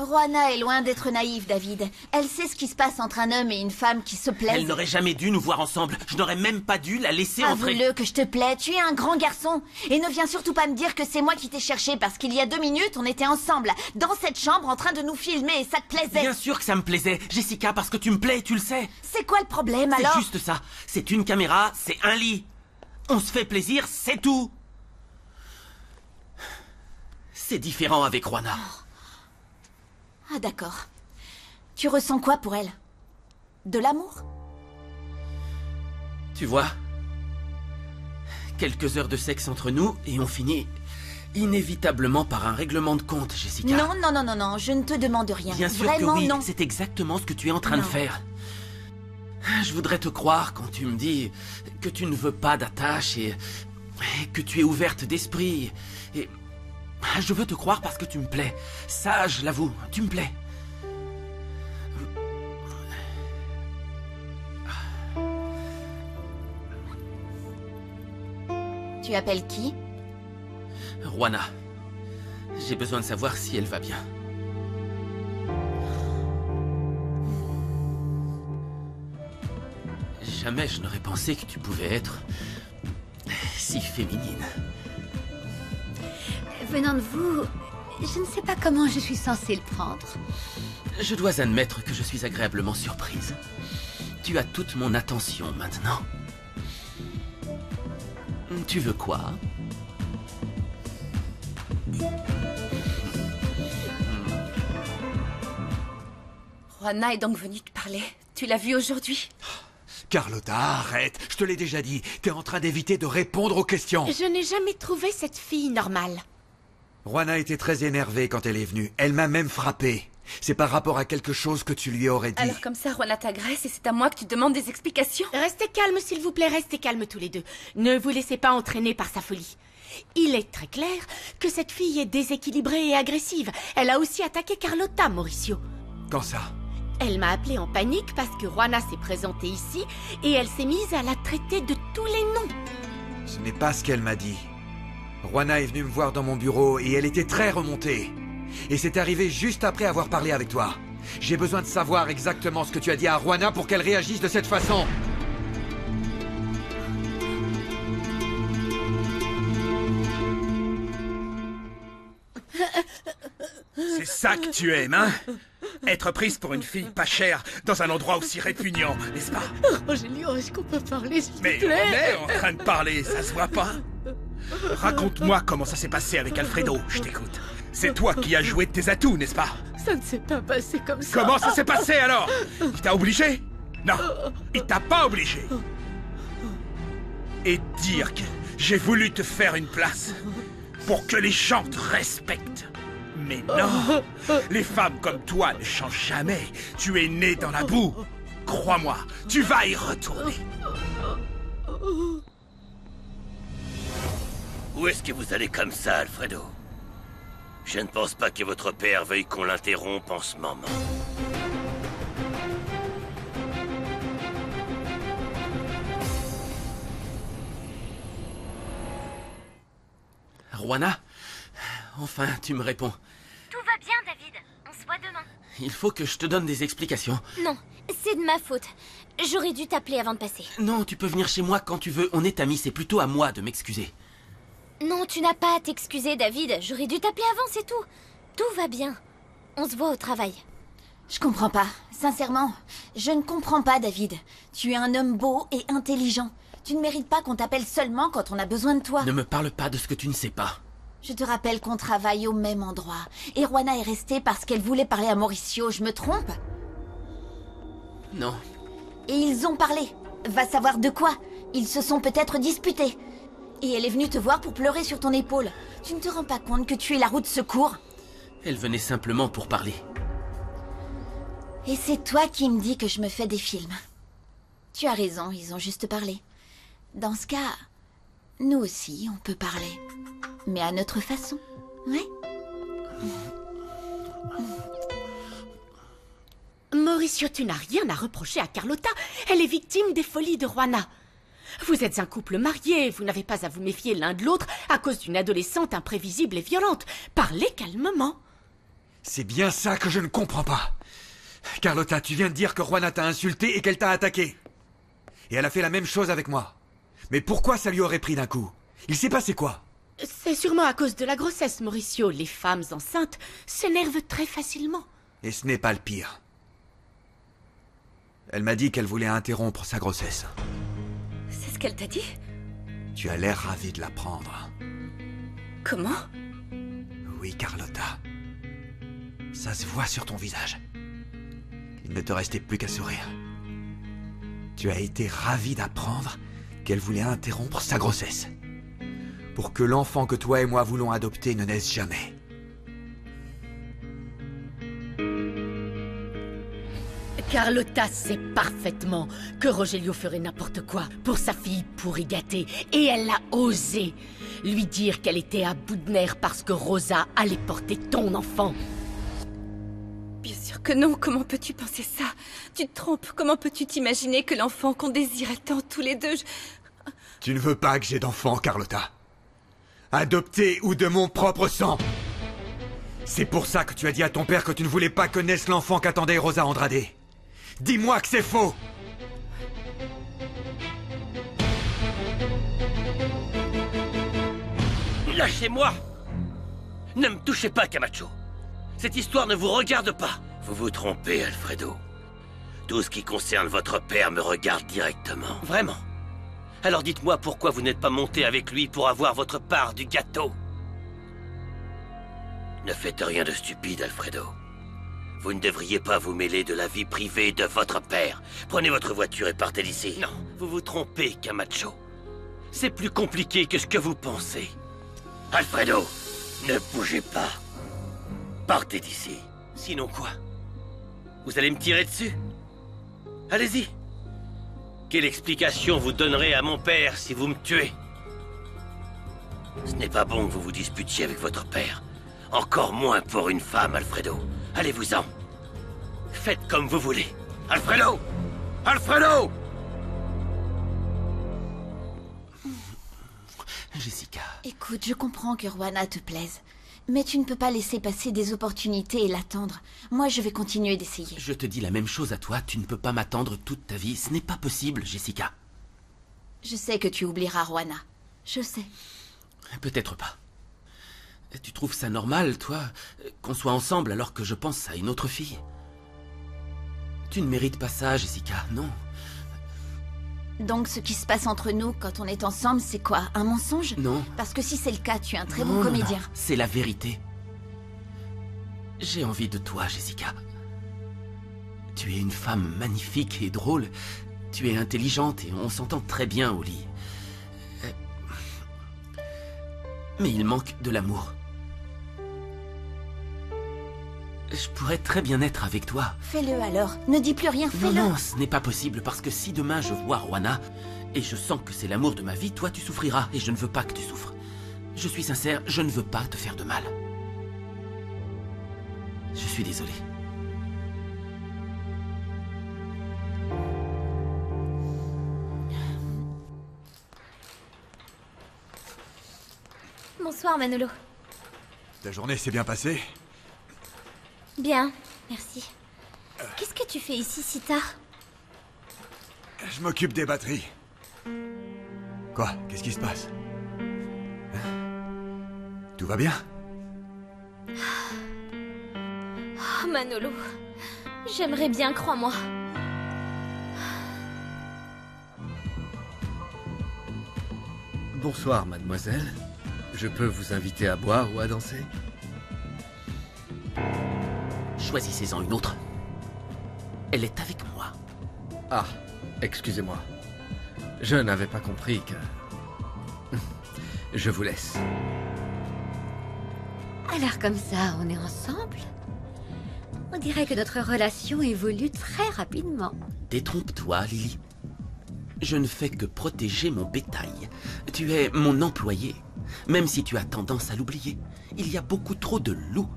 Juana est loin d'être naïve, David. Elle sait ce qui se passe entre un homme et une femme qui se plaisent. Elle n'aurait jamais dû nous voir ensemble. Je n'aurais même pas dû la laisser entrer. Avoue-le que je te plais, tu es un grand garçon. Et ne viens surtout pas me dire que c'est moi qui t'ai cherché, parce qu'il y a 2 minutes, on était ensemble, dans cette chambre, en train de nous filmer, et ça te plaisait. Bien sûr que ça me plaisait, Jessica, parce que tu me plais, tu le sais. C'est quoi le problème, alors? C'est juste ça. C'est une caméra, c'est un lit. On se fait plaisir, c'est tout. C'est différent avec Juana. Ah d'accord. Tu ressens quoi pour elle? De l'amour? Tu vois, quelques heures de sexe entre nous et on finit inévitablement par un règlement de compte, Jessica. Non, non, non, non, non, je ne te demande rien. Bien sûr Vraiment, que oui, non. c'est exactement ce que tu es en train de Non. faire. Je voudrais te croire quand tu me dis que tu ne veux pas d'attache et que tu es ouverte d'esprit. Et je veux te croire parce que tu me plais. Ça, je l'avoue, tu me plais. Tu appelles qui? Juana, j'ai besoin de savoir si elle va bien. Jamais je n'aurais pensé que tu pouvais être si féminine. Venant de vous, je ne sais pas comment je suis censée le prendre. Je dois admettre que je suis agréablement surprise. Tu as toute mon attention maintenant. Tu veux quoi? Juana est donc venue te parler. Tu l'as vue aujourd'hui? Carlotta, arrête. Je te l'ai déjà dit. T'es en train d'éviter de répondre aux questions. Je n'ai jamais trouvé cette fille normale. Juana était très énervée quand elle est venue. Elle m'a même frappé. C'est par rapport à quelque chose que tu lui aurais dit. Alors comme ça, Juana t'agresse et c'est à moi que tu demandes des explications? Restez calmes, s'il vous plaît, restez calmes tous les deux. Ne vous laissez pas entraîner par sa folie. Il est très clair que cette fille est déséquilibrée et agressive. Elle a aussi attaqué Carlotta, Mauricio. Quand ça? Elle m'a appelé en panique parce que Juana s'est présentée ici et elle s'est mise à la traiter de tous les noms. Ce n'est pas ce qu'elle m'a dit. Juana est venue me voir dans mon bureau et elle était très remontée. Et c'est arrivé juste après avoir parlé avec toi. J'ai besoin de savoir exactement ce que tu as dit à Juana pour qu'elle réagisse de cette façon. C'est ça que tu aimes, hein? Être prise pour une fille pas chère dans un endroit aussi répugnant, n'est-ce pas? Rogelio, est-ce qu'on peut parler, s'il Mais vous on plaît? est en train de parler, ça se voit pas? Raconte-moi comment ça s'est passé avec Alfredo, je t'écoute. C'est toi qui as joué de tes atouts, n'est-ce pas? Ça ne s'est pas passé comme ça. Comment ça s'est passé alors? Il t'a obligé? Non, il t'a pas obligé. Et dire que j'ai voulu te faire une place pour que les gens te respectent. Mais non, les femmes comme toi ne changent jamais. Tu es né dans la boue. Crois-moi, tu vas y retourner. Où est-ce que vous allez comme ça, Alfredo? Je ne pense pas que votre père veuille qu'on l'interrompe en ce moment. Juana? Enfin, tu me réponds. Tout va bien, David. On se voit demain. Il faut que je te donne des explications. Non, c'est de ma faute. J'aurais dû t'appeler avant de passer. Non, tu peux venir chez moi quand tu veux. On est amis, c'est plutôt à moi de m'excuser. Non, tu n'as pas à t'excuser, David. J'aurais dû t'appeler avant, c'est tout. Tout va bien. On se voit au travail. Je comprends pas. Sincèrement, je ne comprends pas, David. Tu es un homme beau et intelligent. Tu ne mérites pas qu'on t'appelle seulement quand on a besoin de toi. Ne me parle pas de ce que tu ne sais pas. Je te rappelle qu'on travaille au même endroit. Et Juana est restée parce qu'elle voulait parler à Mauricio. Je me trompe? Non. Et ils ont parlé. Va savoir de quoi. Ils se sont peut-être disputés. Et elle est venue te voir pour pleurer sur ton épaule. Tu ne te rends pas compte que tu es la roue de secours? Elle venait simplement pour parler. Et c'est toi qui me dis que je me fais des films. Tu as raison, ils ont juste parlé. Dans ce cas, nous aussi, on peut parler. Mais à notre façon, ouais? Mauricio, tu n'as rien à reprocher à Carlotta. Elle est victime des folies de Juana. Vous êtes un couple marié, vous n'avez pas à vous méfier l'un de l'autre à cause d'une adolescente imprévisible et violente. Parlez calmement. C'est bien ça que je ne comprends pas. Carlotta, tu viens de dire que Juana t'a insulté et qu'elle t'a attaqué. Et elle a fait la même chose avec moi. Mais pourquoi ça lui aurait pris d'un coup? Il s'est passé quoi? C'est sûrement à cause de la grossesse, Mauricio. Les femmes enceintes s'énervent très facilement. Et ce n'est pas le pire. Elle m'a dit qu'elle voulait interrompre sa grossesse. C'est ce qu'elle t'a dit? Tu as l'air ravi de l'apprendre. Comment? Oui, Carlotta. Ça se voit sur ton visage. Il ne te restait plus qu'à sourire. Tu as été ravi d'apprendre qu'elle voulait interrompre sa grossesse. Pour que l'enfant que toi et moi voulons adopter ne naisse jamais. Carlotta sait parfaitement que Rogelio ferait n'importe quoi pour sa fille pourri gâtée. Et elle a osé lui dire qu'elle était à bout de nerfs parce que Rosa allait porter ton enfant. Bien sûr que non, comment peux-tu penser ça? Tu te trompes, comment peux-tu t'imaginer que l'enfant qu'on désirait tant tous les deux... Tu ne veux pas que j'ai d'enfant, Carlotta. Adopté ou de mon propre sang. C'est pour ça que tu as dit à ton père que tu ne voulais pas que naisse l'enfant qu'attendait Rosa Andrade. Dis-moi que c'est faux! Lâchez-moi! Ne me touchez pas, Camacho. Cette histoire ne vous regarde pas. Vous vous trompez, Alfredo. Tout ce qui concerne votre père me regarde directement. Vraiment? Alors dites-moi pourquoi vous n'êtes pas monté avec lui pour avoir votre part du gâteau. Ne faites rien de stupide, Alfredo. Vous ne devriez pas vous mêler de la vie privée de votre père. Prenez votre voiture et partez d'ici. Non, vous vous trompez, Camacho. C'est plus compliqué que ce que vous pensez. Alfredo, ne bougez pas. Partez d'ici. Sinon quoi? Vous allez me tirer dessus? Allez-y. Quelle explication vous donnerez à mon père si vous me tuez? Ce n'est pas bon que vous vous disputiez avec votre père. Encore moins pour une femme, Alfredo. Allez-vous-en. Faites comme vous voulez. Alfredo! Alfredo! Jessica. Écoute, je comprends que Juana te plaise. Mais tu ne peux pas laisser passer des opportunités et l'attendre. Moi, je vais continuer d'essayer. Je te dis la même chose à toi. Tu ne peux pas m'attendre toute ta vie. Ce n'est pas possible, Jessica. Je sais que tu oublieras Juana. Je sais. Peut-être pas. Tu trouves ça normal, toi, qu'on soit ensemble alors que je pense à une autre fille? Tu ne mérites pas ça, Jessica, non. Donc ce qui se passe entre nous quand on est ensemble, c'est quoi? Un mensonge? Non. Parce que si c'est le cas, tu es un très Non, bon non, comédien. non. C'est la vérité. J'ai envie de toi, Jessica. Tu es une femme magnifique et drôle. Tu es intelligente et on s'entend très bien au lit. Mais il manque de l'amour. Je pourrais très bien être avec toi. Fais-le alors. Ne dis plus rien, Non, fais-le. non, ce n'est pas possible parce que si demain je vois Juana et je sens que c'est l'amour de ma vie, toi tu souffriras et je ne veux pas que tu souffres. Je suis sincère, je ne veux pas te faire de mal. Je suis désolé. Bonsoir, Manolo. Ta journée s'est bien passée? Bien, merci. Qu'est-ce que tu fais ici si tard? Je m'occupe des batteries. Quoi? Qu'est-ce qui se passe? Tout va bien? Oh, Manolo. J'aimerais bien, crois-moi. Bonsoir, mademoiselle. Je peux vous inviter à boire ou à danser? Choisissez-en une autre. Elle est avec moi. Ah, excusez-moi. Je n'avais pas compris que... Je vous laisse. Alors comme ça, on est ensemble? On dirait que notre relation évolue très rapidement. Détrompe-toi, Lily. Je ne fais que protéger mon bétail. Tu es mon employé. Même si tu as tendance à l'oublier, il y a beaucoup trop de loups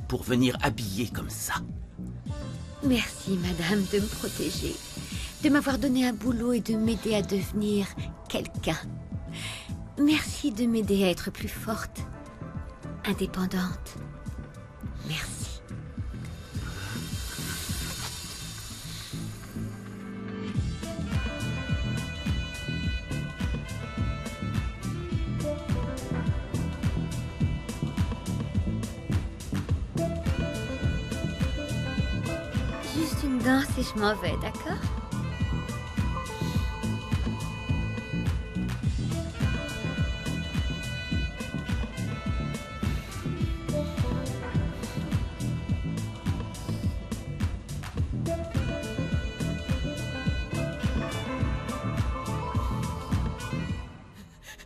pour venir habiller comme ça. Merci, madame, de me protéger, de m'avoir donné un boulot et de m'aider à devenir quelqu'un. Merci de m'aider à être plus forte, indépendante. Merci. danse et je m'en vais, d'accord?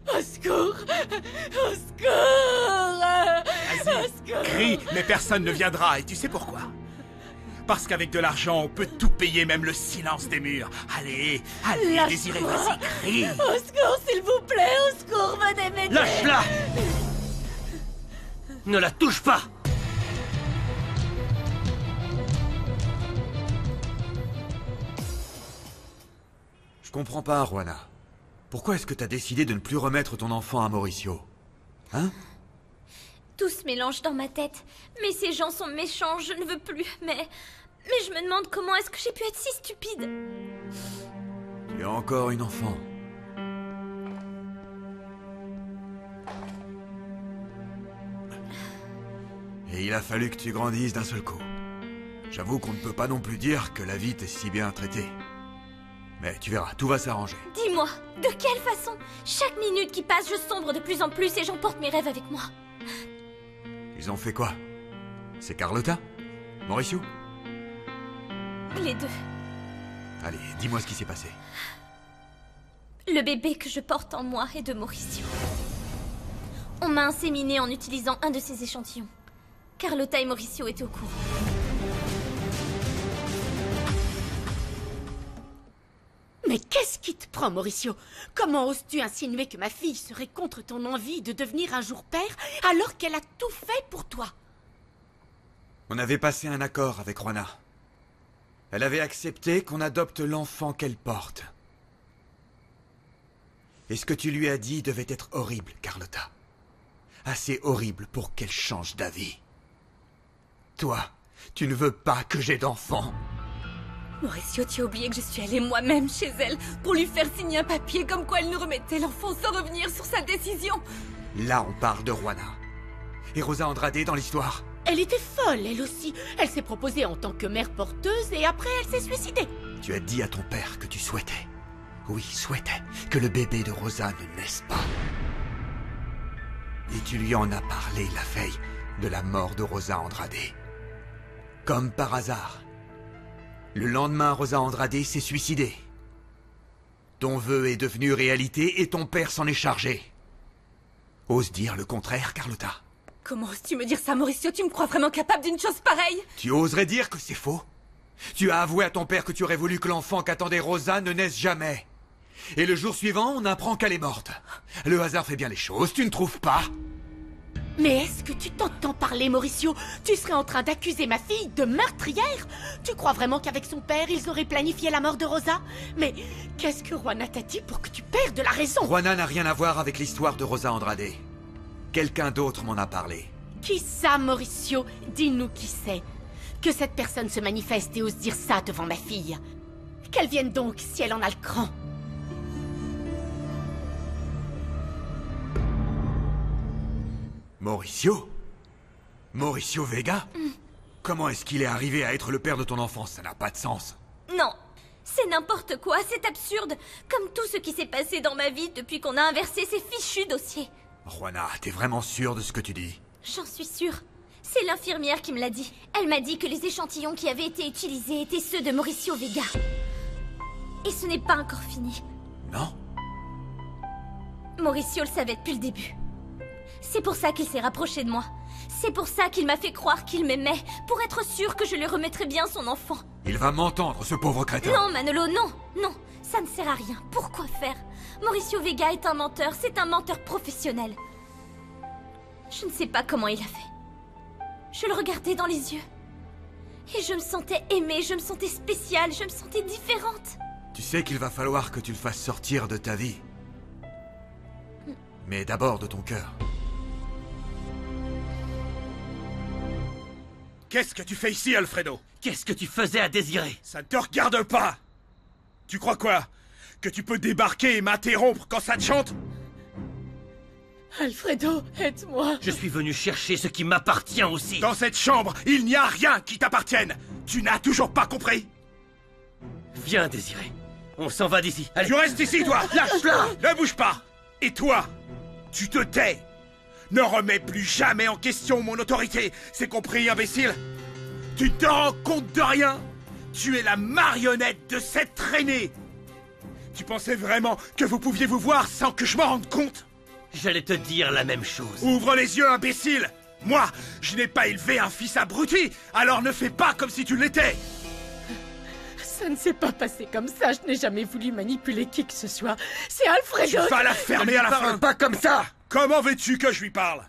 Au secours! Au secours! Vas-y, crie, mais personne ne viendra, et tu sais pourquoi? Parce qu'avec de l'argent, on peut tout payer, même le silence des murs. Allez, allez, Désiré, vas-y, crie! Au secours, s'il vous plaît! Au secours, venez m'aider! Lâche-la! Ne la touche pas! Je comprends pas, Juana. Pourquoi est-ce que t'as décidé de ne plus remettre ton enfant à Mauricio? Hein? Tout se mélange dans ma tête. Mais ces gens sont méchants, je ne veux plus. Mais je me demande comment est-ce que j'ai pu être si stupide. Tu es encore une enfant. Et il a fallu que tu grandisses d'un seul coup. J'avoue qu'on ne peut pas non plus dire que la vie t'est si bien traitée. Mais tu verras, tout va s'arranger. Dis-moi, de quelle façon? Chaque minute qui passe, je sombre de plus en plus et j'emporte mes rêves avec moi. Ils ont fait quoi? C'est Carlotta? Mauricio? Les deux. Allez, dis-moi ce qui s'est passé. Le bébé que je porte en moi est de Mauricio. On m'a inséminé en utilisant un de ses échantillons. Carlotta et Mauricio étaient au courant. Mais qu'est-ce qui te prend, Mauricio? Comment oses-tu insinuer que ma fille serait contre ton envie de devenir un jour père alors qu'elle a tout fait pour toi? On avait passé un accord avec Juana. Elle avait accepté qu'on adopte l'enfant qu'elle porte. Et ce que tu lui as dit devait être horrible, Carlotta. Assez horrible pour qu'elle change d'avis. Toi, tu ne veux pas que j'ai d'enfant. Mauricio, tu as oublié que je suis allée moi-même chez elle pour lui faire signer un papier comme quoi elle nous remettait l'enfant sans revenir sur sa décision. Là, on parle de Juana. Et Rosa Andrade dans l'histoire. Elle était folle, elle aussi. Elle s'est proposée en tant que mère porteuse et après elle s'est suicidée. Tu as dit à ton père que tu souhaitais, oui, souhaitais, que le bébé de Rosa ne naisse pas. Et tu lui en as parlé la veille de la mort de Rosa Andrade. Comme par hasard. Le lendemain, Rosa Andrade s'est suicidée. Ton vœu est devenu réalité et ton père s'en est chargé. Ose dire le contraire, Carlotta. Comment oses-tu me dire ça, Mauricio? Tu me crois vraiment capable d'une chose pareille? Tu oserais dire que c'est faux? Tu as avoué à ton père que tu aurais voulu que l'enfant qu'attendait Rosa ne naisse jamais. Et le jour suivant, on apprend qu'elle est morte. Le hasard fait bien les choses, tu ne trouves pas? Mais est-ce que tu t'entends parler, Mauricio? Tu serais en train d'accuser ma fille de meurtrière? Tu crois vraiment qu'avec son père, ils auraient planifié la mort de Rosa? Mais qu'est-ce que Juana t'a dit pour que tu perdes la raison? Juana n'a rien à voir avec l'histoire de Rosa Andrade. Quelqu'un d'autre m'en a parlé. Qui ça, Mauricio? Dis-nous qui c'est. Que cette personne se manifeste et ose dire ça devant ma fille. Qu'elle vienne donc, si elle en a le cran. Mauricio? Mauricio Vega? Comment est-ce qu'il est arrivé à être le père de ton enfant? Ça n'a pas de sens. Non, c'est n'importe quoi, c'est absurde. Comme tout ce qui s'est passé dans ma vie depuis qu'on a inversé ces fichus dossiers. Juana, t'es vraiment sûre de ce que tu dis? J'en suis sûre. C'est l'infirmière qui me l'a dit. Elle m'a dit que les échantillons qui avaient été utilisés étaient ceux de Mauricio Vega. Et ce n'est pas encore fini. Non? Mauricio le savait depuis le début. C'est pour ça qu'il s'est rapproché de moi. C'est pour ça qu'il m'a fait croire qu'il m'aimait, pour être sûr que je lui remettrais bien son enfant. Il va m'entendre, ce pauvre crétin. Non, Manolo, non, non, ça ne sert à rien. Pourquoi faire? Mauricio Vega est un menteur, c'est un menteur professionnel. Je ne sais pas comment il a fait. Je le regardais dans les yeux. Et je me sentais aimée, je me sentais spéciale, je me sentais différente. Tu sais qu'il va falloir que tu le fasses sortir de ta vie. Mais d'abord de ton cœur. Qu'est-ce que tu fais ici, Alfredo? Qu'est-ce que tu faisais à Désiré? Ça ne te regarde pas! Tu crois quoi? Que tu peux débarquer et m'interrompre quand ça te chante? Alfredo, aide-moi. Je suis venu chercher ce qui m'appartient aussi. Dans cette chambre, il n'y a rien qui t'appartienne! Tu n'as toujours pas compris? Viens, Désiré. On s'en va d'ici. Allez. Tu restes ici, toi. Lâche-la. Ne bouge pas. Et toi, tu te tais. Ne remets plus jamais en question mon autorité. C'est compris, imbécile? Tu ne te rends compte de rien? Tu es la marionnette de cette traînée. Tu pensais vraiment que vous pouviez vous voir sans que je m'en rende compte? J'allais te dire la même chose. Ouvre les yeux, imbécile! Moi, je n'ai pas élevé un fils abruti, alors ne fais pas comme si tu l'étais! Ça ne s'est pas passé comme ça, je n'ai jamais voulu manipuler qui que ce soit. C'est Alfredo... Tu vas la fermer à la fin! Pas comme ça! Comment veux-tu que je lui parle?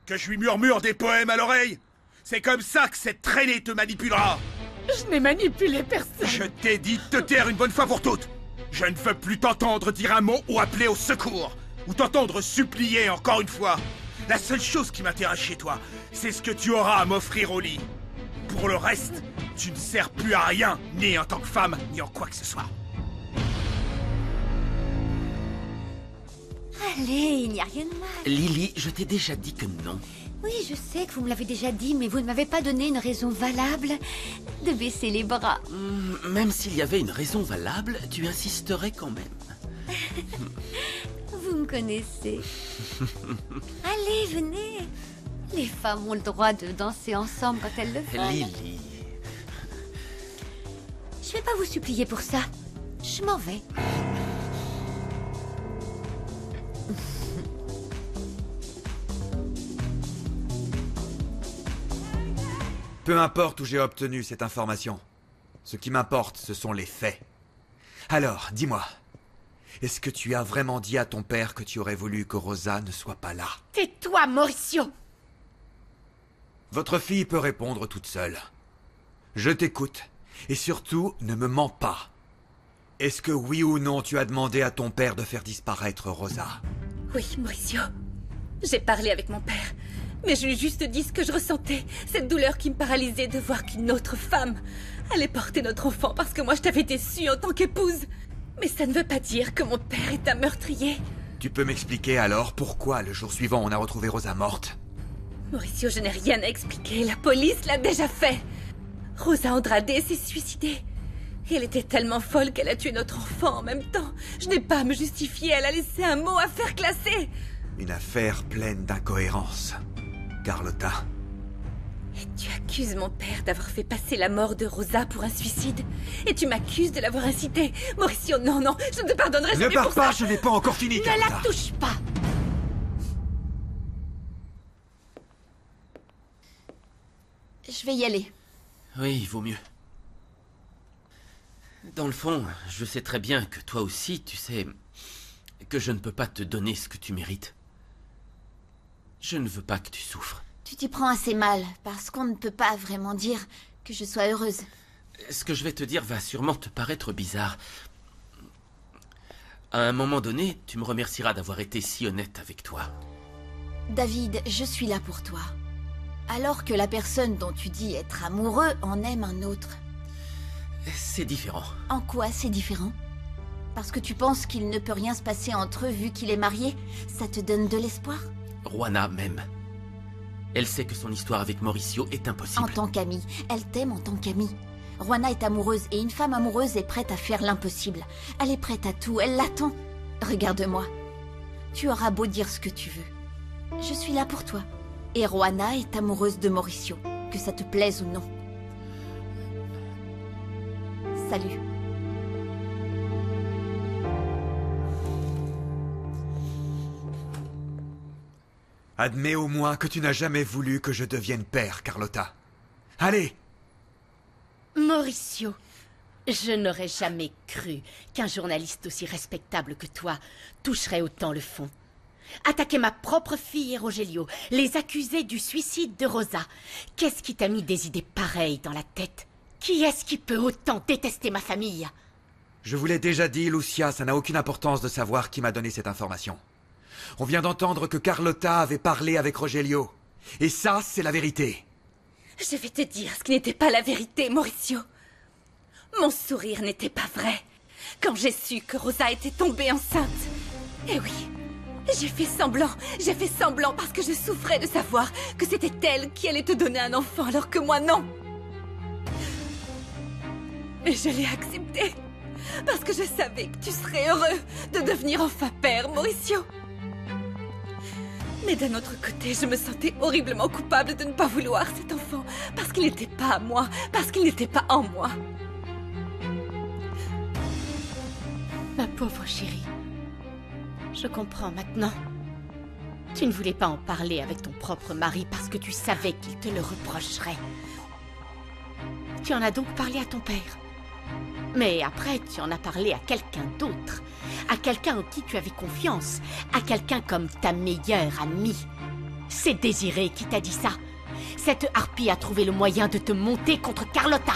Que je lui murmure des poèmes à l'oreille? C'est comme ça que cette traînée te manipulera! Je n'ai manipulé personne. Je t'ai dit de te taire une bonne fois pour toutes! Je ne veux plus t'entendre dire un mot ou appeler au secours! Ou t'entendre supplier encore une fois. La seule chose qui m'intéresse chez toi, c'est ce que tu auras à m'offrir au lit. Pour le reste, tu ne sers plus à rien, ni en tant que femme, ni en quoi que ce soit. Allez, il n'y a rien de mal. Lily, je t'ai déjà dit que non. Oui, je sais que vous me l'avez déjà dit, mais vous ne m'avez pas donné une raison valable de baisser les bras. Même s'il y avait une raison valable, tu insisterais quand même. Vous me connaissez. Allez, venez. Les femmes ont le droit de danser ensemble quand elles le font. Lily... Je vais pas vous supplier pour ça. Je m'en vais. Peu importe où j'ai obtenu cette information. Ce qui m'importe, ce sont les faits. Alors, dis-moi. Est-ce que tu as vraiment dit à ton père que tu aurais voulu que Rosa ne soit pas là? Tais-toi, Mauricio! Votre fille peut répondre toute seule. Je t'écoute. Et surtout, ne me mens pas. Est-ce que oui ou non tu as demandé à ton père de faire disparaître Rosa? Oui, Mauricio. J'ai parlé avec mon père. Mais je lui ai juste dit ce que je ressentais. Cette douleur qui me paralysait de voir qu'une autre femme allait porter notre enfant parce que moi je t'avais déçue en tant qu'épouse. Mais ça ne veut pas dire que mon père est un meurtrier. Tu peux m'expliquer alors pourquoi le jour suivant on a retrouvé Rosa morte? Mauricio, je n'ai rien à expliquer. La police l'a déjà fait. Rosa Andrade s'est suicidée. Et elle était tellement folle qu'elle a tué notre enfant en même temps. Je n'ai pas à me justifier. Elle a laissé un mot à faire classer. Une affaire pleine d'incohérences. Carlotta. Et tu accuses mon père d'avoir fait passer la mort de Rosa pour un suicide. Et tu m'accuses de l'avoir incité. Mauricio, non, non, je ne te pardonnerai jamais pour ça. Ne pars pas, je n'ai pas encore fini, Carlotta. Ne la touche pas! Je vais y aller. Oui, il vaut mieux. Dans le fond, je sais très bien que toi aussi, tu sais que je ne peux pas te donner ce que tu mérites. Je ne veux pas que tu souffres. Tu t'y prends assez mal, parce qu'on ne peut pas vraiment dire que je sois heureuse. Ce que je vais te dire va sûrement te paraître bizarre. À un moment donné, tu me remercieras d'avoir été si honnête avec toi. David, je suis là pour toi. Alors que la personne dont tu dis être amoureux en aime un autre. C'est différent. En quoi c'est différent? Parce que tu penses qu'il ne peut rien se passer entre eux vu qu'il est marié? Ça te donne de l'espoir? Juana m'aime. Elle sait que son histoire avec Mauricio est impossible. En tant qu'amie. Elle t'aime en tant qu'amie. Juana est amoureuse et une femme amoureuse est prête à faire l'impossible. Elle est prête à tout, elle l'attend. Regarde-moi. Tu auras beau dire ce que tu veux. Je suis là pour toi. Et Juana est amoureuse de Mauricio, que ça te plaise ou non. Salut. Admets au moins que tu n'as jamais voulu que je devienne père, Carlotta. Allez! Mauricio, je n'aurais jamais cru qu'un journaliste aussi respectable que toi toucherait autant le fond. Attaquer ma propre fille et Rogelio, les accuser du suicide de Rosa. Qu'est-ce qui t'a mis des idées pareilles dans la tête? Qui est-ce qui peut autant détester ma famille? Je vous l'ai déjà dit, Lucia, ça n'a aucune importance de savoir qui m'a donné cette information. On vient d'entendre que Carlotta avait parlé avec Rogelio. Et ça, c'est la vérité. Je vais te dire ce qui n'était pas la vérité, Mauricio. Mon sourire n'était pas vrai. Quand j'ai su que Rosa était tombée enceinte. Eh oui, j'ai fait semblant parce que je souffrais de savoir que c'était elle qui allait te donner un enfant alors que moi non. Et je l'ai accepté. Parce que je savais que tu serais heureux de devenir enfin père, Mauricio. Mais d'un autre côté, je me sentais horriblement coupable de ne pas vouloir cet enfant. Parce qu'il n'était pas à moi. Parce qu'il n'était pas en moi. Ma pauvre chérie. Je comprends maintenant. Tu ne voulais pas en parler avec ton propre mari parce que tu savais qu'il te le reprocherait. Tu en as donc parlé à ton père. Mais après, tu en as parlé à quelqu'un d'autre. À quelqu'un en qui tu avais confiance. À quelqu'un comme ta meilleure amie. C'est Désiré qui t'a dit ça. Cette harpie a trouvé le moyen de te monter contre Carlotta.